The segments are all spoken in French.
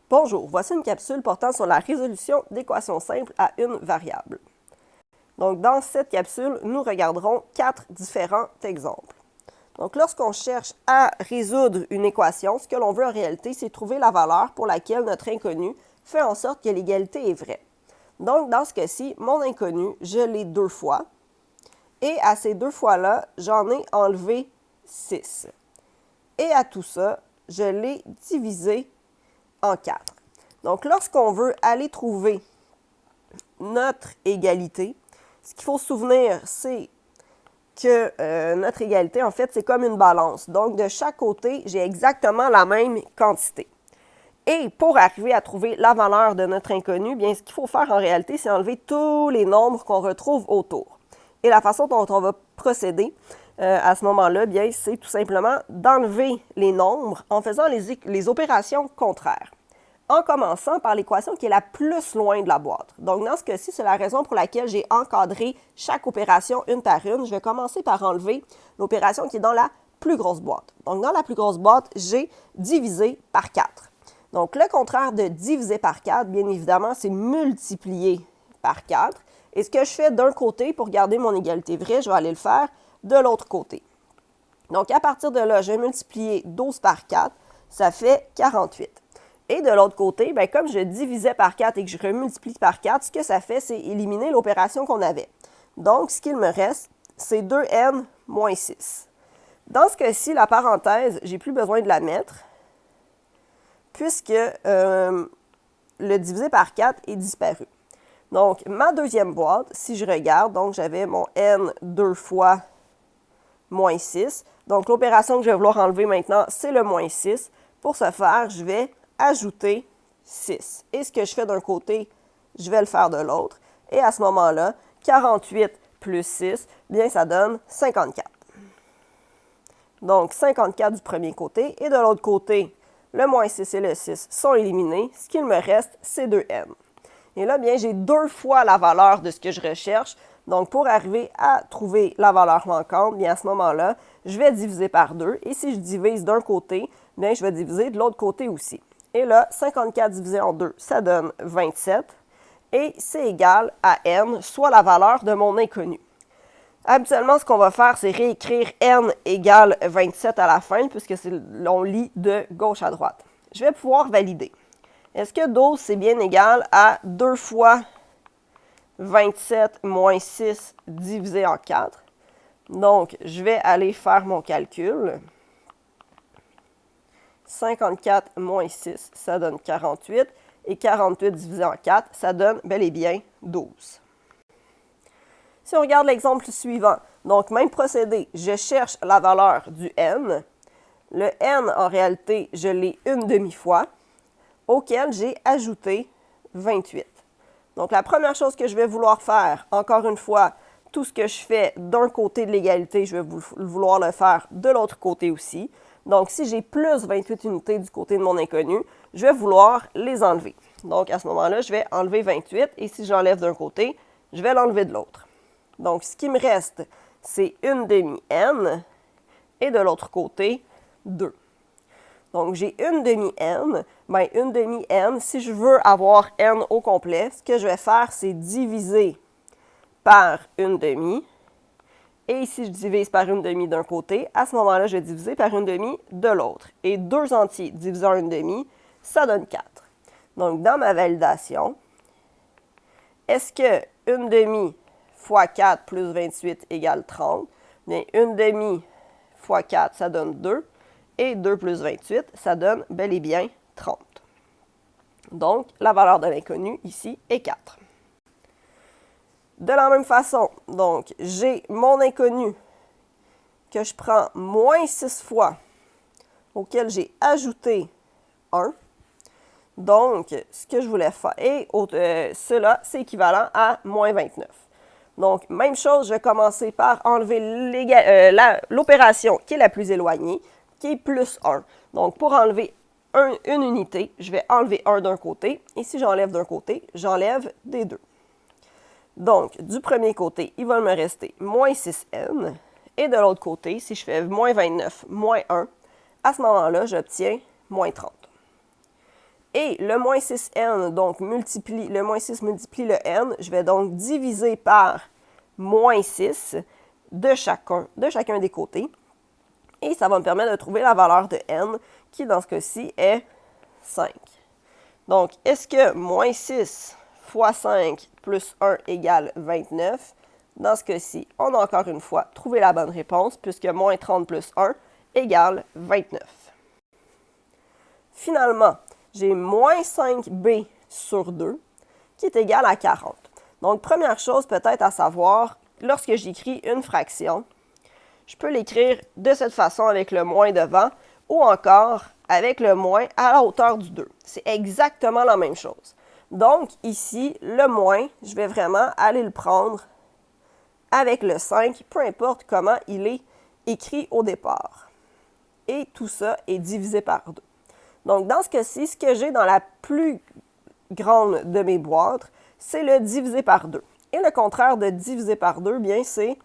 Bonjour, voici une capsule portant sur la résolution d'équations simples à une variable. Donc, dans cette capsule, nous regarderons 4 différents exemples. Donc, lorsqu'on cherche à résoudre une équation, ce que l'on veut en réalité, c'est trouver la valeur pour laquelle notre inconnu fait en sorte que l'égalité est vraie. Donc, dans ce cas-ci, mon inconnu, je l'ai 2 fois. Et à ces 2 fois-là, j'en ai enlevé 6. Et à tout ça, je l'ai divisé en 4. Donc, lorsqu'on veut aller trouver notre égalité, ce qu'il faut se souvenir, c'est que notre égalité, en fait, c'est comme une balance. Donc, de chaque côté, j'ai exactement la même quantité. Et pour arriver à trouver la valeur de notre inconnu, bien, ce qu'il faut faire en réalité, c'est enlever tous les nombres qu'on retrouve autour. Et la façon dont on va procéder à ce moment-là, bien, c'est tout simplement d'enlever les nombres en faisant les opérations contraires. En commençant par l'équation qui est la plus loin de la boîte. Donc, dans ce cas-ci, c'est la raison pour laquelle j'ai encadré chaque opération une par une. Je vais commencer par enlever l'opération qui est dans la plus grosse boîte. Donc, dans la plus grosse boîte, j'ai divisé par 4. Donc, le contraire de diviser par 4, bien évidemment, c'est multiplier par 4. Et ce que je fais d'un côté pour garder mon égalité vraie, je vais aller le faire de l'autre côté. Donc, à partir de là, je vais multiplier 12 par 4, ça fait 48. Et de l'autre côté, bien, comme je divisais par 4 et que je remultiplie par 4, ce que ça fait, c'est éliminer l'opération qu'on avait. Donc, ce qu'il me reste, c'est 2n moins 6. Dans ce cas-ci, la parenthèse, je n'ai plus besoin de la mettre, puisque le divisé par 4 est disparu. Donc, ma deuxième boîte, si je regarde, donc j'avais mon n 2 fois moins 6. Donc, l'opération que je vais vouloir enlever maintenant, c'est le moins 6. Pour ce faire, je vais ajouter 6. Et ce que je fais d'un côté, je vais le faire de l'autre. Et à ce moment-là, 48 plus 6, bien, ça donne 54. Donc, 54 du premier côté. Et de l'autre côté, le moins 6 et le 6 sont éliminés. Ce qu'il me reste, c'est 2n. Et là, bien, j'ai 2 fois la valeur de ce que je recherche. Donc, pour arriver à trouver la valeur manquante, bien, à ce moment-là, je vais diviser par 2. Et si je divise d'un côté, bien, je vais diviser de l'autre côté aussi. Et là, 54 divisé en 2, ça donne 27. Et c'est égal à n, soit la valeur de mon inconnu. Habituellement, ce qu'on va faire, c'est réécrire n égale 27 à la fin, puisque on lit de gauche à droite. Je vais pouvoir valider. Est-ce que 12, c'est bien égal à 2 fois 27 moins 6 divisé en 4? Donc, je vais aller faire mon calcul. 54 moins 6, ça donne 48. Et 48 divisé en 4, ça donne bel et bien 12. Si on regarde l'exemple suivant, donc même procédé, je cherche la valeur du n. Le n, en réalité, je l'ai une demi-fois, auquel j'ai ajouté 28. Donc, la première chose que je vais vouloir faire, encore une fois, tout ce que je fais d'un côté de l'égalité, je vais vouloir le faire de l'autre côté aussi. Donc, si j'ai plus 28 unités du côté de mon inconnu, je vais vouloir les enlever. Donc, à ce moment-là, je vais enlever 28 et si j'enlève d'un côté, je vais l'enlever de l'autre. Donc, ce qui me reste, c'est une demi-n et de l'autre côté, 2. Donc, j'ai une demi-n. Bien, une demi-n, si je veux avoir n au complet, ce que je vais faire, c'est diviser par une demi. Et si je divise par une demi d'un côté, à ce moment-là, je vais diviser par une demi de l'autre. Et 2 entiers divisé en une demi, ça donne 4. Donc, dans ma validation, est-ce que une demi fois 4 plus 28 égale 30? Bien, une demi fois 4, ça donne 2. Et 2 plus 28, ça donne bel et bien 30. Donc, la valeur de l'inconnu ici est 4. De la même façon, donc, j'ai mon inconnu que je prends moins 6 fois, auquel j'ai ajouté 1. Donc, ce que je voulais faire, et cela, c'est équivalent à moins 29. Donc, même chose, je vais commencer par enlever l'opération qui est la plus éloignée, qui est plus 1. Donc, pour enlever une unité, je vais enlever 1 d'un côté, et si j'enlève d'un côté, j'enlève des 2. Donc, du premier côté, il va me rester moins 6n. Et de l'autre côté, si je fais moins 29 moins 1, à ce moment-là, j'obtiens moins 30. Et le moins 6n, donc le moins 6 multiplie le n. Je vais donc diviser par moins 6 de chacun des côtés. Et ça va me permettre de trouver la valeur de n, qui dans ce cas-ci est 5. Donc, est-ce que moins 6 fois 5 plus 1 égale 29? Dans ce cas-ci, on a encore une fois trouvé la bonne réponse, puisque moins 30 plus 1 égale 29. Finalement, j'ai moins 5b sur 2, qui est égal à 40. Donc, première chose peut-être à savoir, lorsque j'écris une fraction, je peux l'écrire de cette façon avec le moins devant, ou encore avec le moins à la hauteur du 2. C'est exactement la même chose. Donc, ici, le moins, je vais vraiment aller le prendre avec le 5, peu importe comment il est écrit au départ. Et tout ça est divisé par 2. Donc, dans ce cas-ci, ce que j'ai dans la plus grande de mes boîtes, c'est le divisé par 2. Et le contraire de divisé par 2, bien, c'est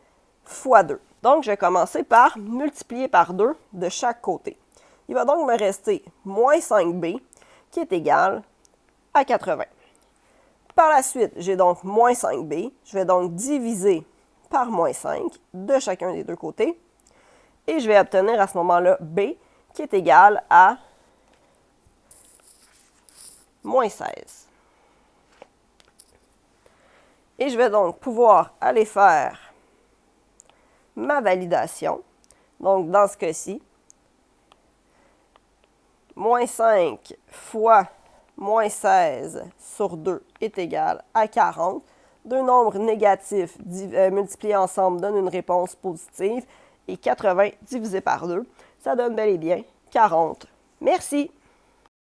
fois 2. Donc, je vais commencer par multiplier par 2 de chaque côté. Il va donc me rester moins 5b, qui est égal à 80. Par la suite, j'ai donc moins 5b. Je vais donc diviser par moins 5 de chacun des deux côtés. Et je vais obtenir à ce moment-là b, qui est égal à moins 16. Et je vais donc pouvoir aller faire ma validation. Donc, dans ce cas-ci, moins 5 fois moins 16 sur 2 est égal à 40. Deux nombres négatifs multipliés ensemble donnent une réponse positive. Et 80 divisé par 2, ça donne bel et bien 40. Merci!